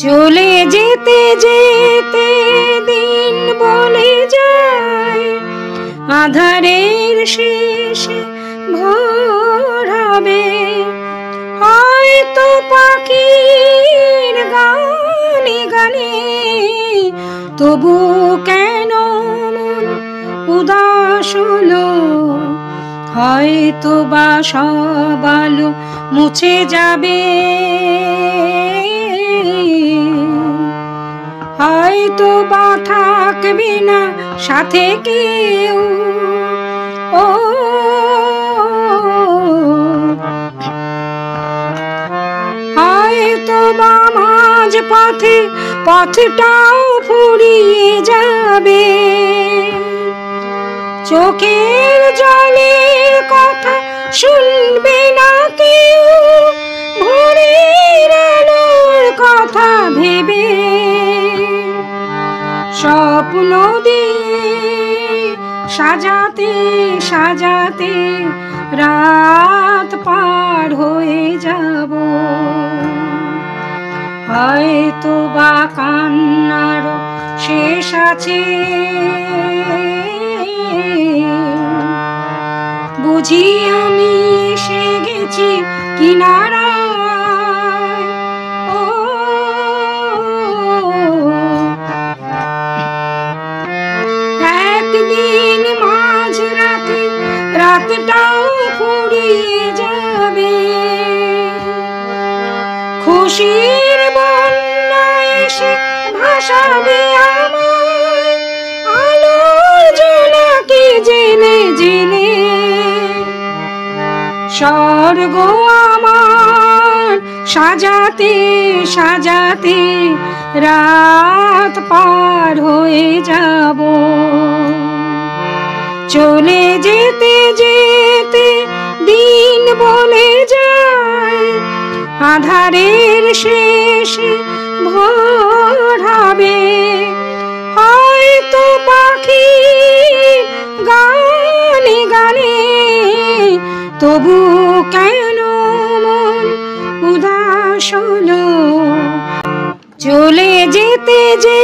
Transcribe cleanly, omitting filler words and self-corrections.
চলে যেতে যেতে দিন বলে যায়, আধারের শেষে ভোর হবে। হয়তো পাখির গানে গানে তবু কেন মন উদাস হলো। হয়তো বা সব আলো মুছে যাবে, হয়তো বা থাকবে না সাথে কেউ। ও হয়তো বা মাঝ পথে পথটাও ফুরিয়ে যাবে। চোখের জলের কথা শুনবে না কেউ, ভোরের আলোর কথা ভেবে স্বপ্ন দিয়ে সাজাতে সাজাতে রাত পার হয়ে যাব। হয়তো বা কান্নার শেষ আছে, বুঝি আমি এসে গেছি কিনারায়। ও একদিন মাঝ রাতে রাতটাও ফুরিয়ে যাবে। খুশির বন্যা এসে ভাসাবে আমায়, আলোর জোনাকি জেনে জেনে। স্বর্গ আমার সাজাতে সাজাতে রাত পার হয়ে যাব। চলে যেতে যেতে দিন বলে যায়, আধারের শেষে ভোর হবে। হয়তো পাখি গানে গানে তবু কেন মন উদাস হলো। চলে যেতে যে